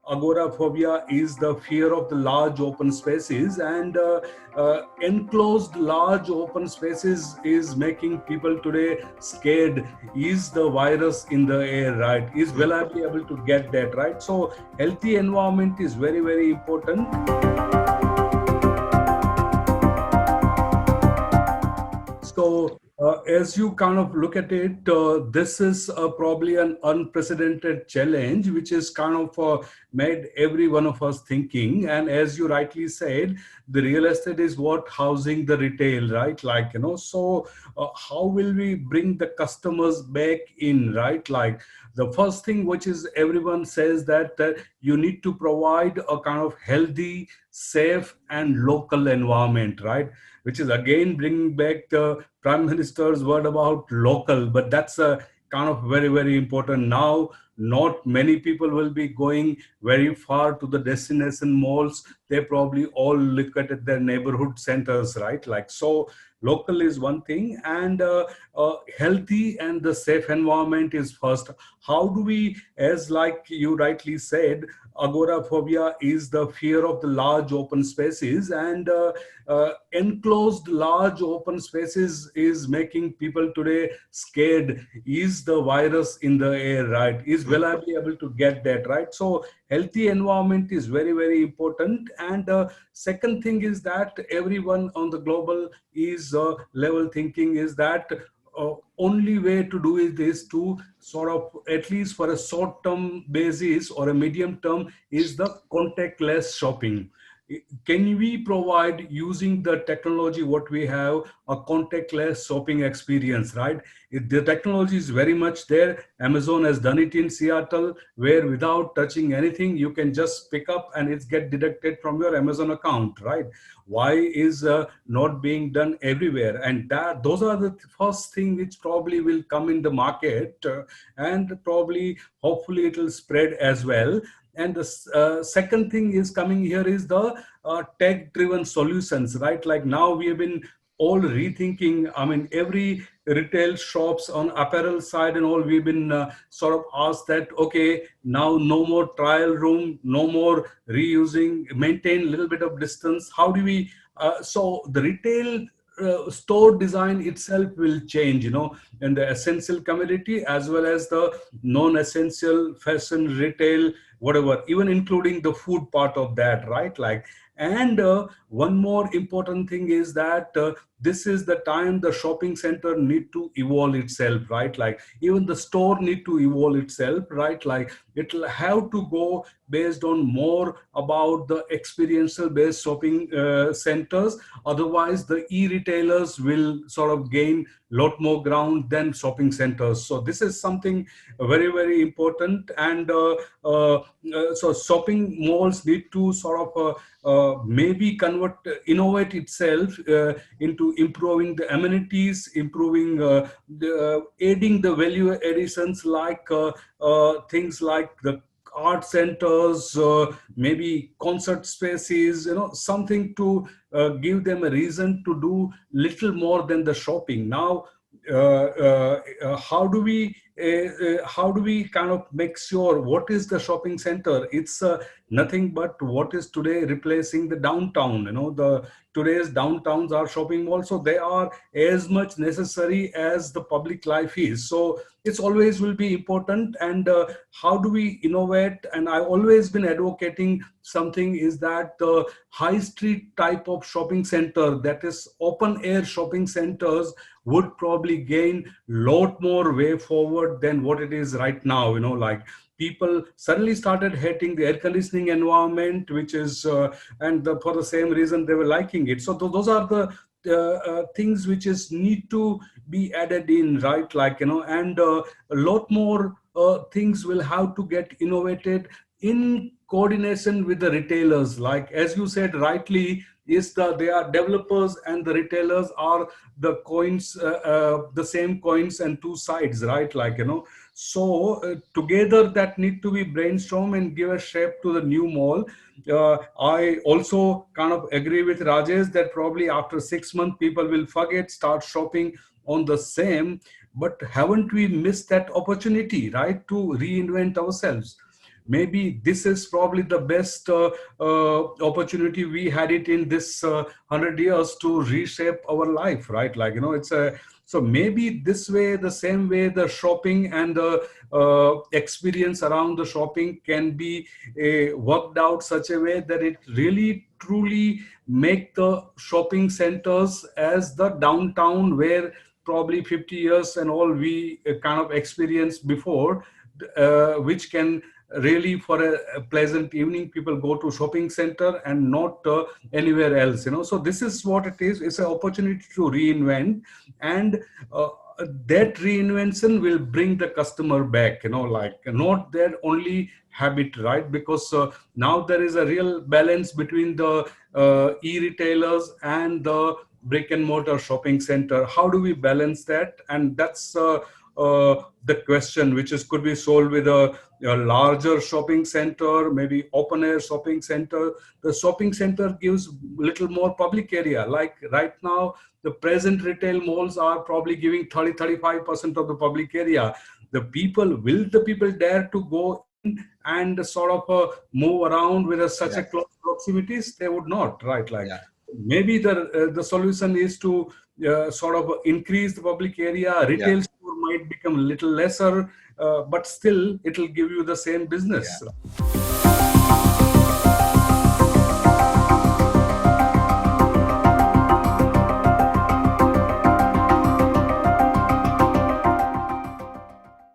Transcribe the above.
agoraphobia is the fear of the large open spaces, and enclosed large open spaces is making people today scared. Is the virus in the air, right? Is will I be able to get that, right? So healthy environment is very, very important. So, as you kind of look at it, this is probably an unprecedented challenge, which is kind of made every one of us thinking. And as you rightly said, the real estate is what housing the retail, right? So how will we bring the customers back in, right? Like the first thing, which is everyone says that you need to provide a kind of healthy, safe, and local environment, right? Which is again bringing back the Prime Minister's word about local, but that's a kind of very, very important now. Not many people will be going very far to the destination malls. They probably all look at their neighborhood centers, right? Like so, local is one thing, and healthy and the safe environment is first. How do we, as like you rightly said, agoraphobia is the fear of the large open spaces, and enclosed large open spaces is making people today scared. Is the virus in the air, right? Is will I be able to get that, right? So healthy environment is very, very important. And second thing is that everyone on the global is level thinking is that only way to do it is to sort of, at least for a short term basis or a medium term, is the contactless shopping. Can we provide, using the technology what we have, a contactless shopping experience, right? The technology is very much there. Amazon has done it in Seattle, where without touching anything you can just pick up and it's get deducted from your Amazon account, right? Why is not being done everywhere? And that those are the first thing which probably will come in the market, and probably hopefully it will spread as well. And the second thing is coming here is the tech driven solutions, right? Like now we have been all rethinking. I mean, every retail shops on apparel side and all, we've been sort of asked that, okay, now no more trial room, no more reusing, maintain a little bit of distance. How do we, so the retail store design itself will change, and the essential commodity as well as the non-essential fashion retail, whatever, even including the food part of that, right? Like, and one more important thing is that this is the time the shopping center need to evolve itself, right? Like even the store need to evolve itself, right? Like it'll have to go based on more about the experiential based shopping centers. Otherwise the e-retailers will sort of gain lot more ground than shopping centers. So this is something very, very important. And so shopping malls need to sort of maybe convert, innovate itself into improving the amenities, improving, aiding the value additions, like things like the art centers, maybe concert spaces, something to give them a reason to do little more than the shopping. Now, how do we kind of make sure what is the shopping center? It's nothing but what is today replacing the downtown. The today's downtowns are shopping malls, so they are as much necessary as the public life is. So it's always will be important. And how do we innovate? And I've always been advocating something is that the high street type of shopping center, that is open air shopping centers, would probably gain lot more way forward than what it is right now. Like people suddenly started hating the air conditioning environment, which is and for the same reason they were liking it. So those are the things which is need to be added in, right? Like, and a lot more things will have to get innovated in coordination with the retailers. Like as you said rightly, is they are developers and the retailers are the coins, the same coins and two sides, right? Like, so together that need to be brainstorm and give a shape to the new mall. I also kind of agree with Rajesh that probably after 6 months people will forget, start shopping on the same. But haven't we missed that opportunity, right, to reinvent ourselves? maybe this is probably the best opportunity we had it in this 100 years to reshape our life, right? Like, it's a, so maybe this way, the same way, the shopping and the experience around the shopping can be worked out such a way that it really truly make the shopping centers as the downtown where probably 50 years and all we kind of experienced before, which can really for a pleasant evening people go to shopping center and not anywhere else, so this is what it is. It's an opportunity to reinvent, and that reinvention will bring the customer back, like not their only habit, right? Because now there is a real balance between the e-retailers and the brick and mortar shopping center. How do we balance that? And that's the question, which is could be solved with a larger shopping center, maybe open air shopping center. The shopping center gives little more public area. Like right now, the present retail malls are probably giving 30-35% of the public area. Will the people dare to go in and sort of move around with such a close proximities? They would not, right? Like maybe the solution is to sort of increase the public area. Retail store might become a little lesser, but still it will give you the same business.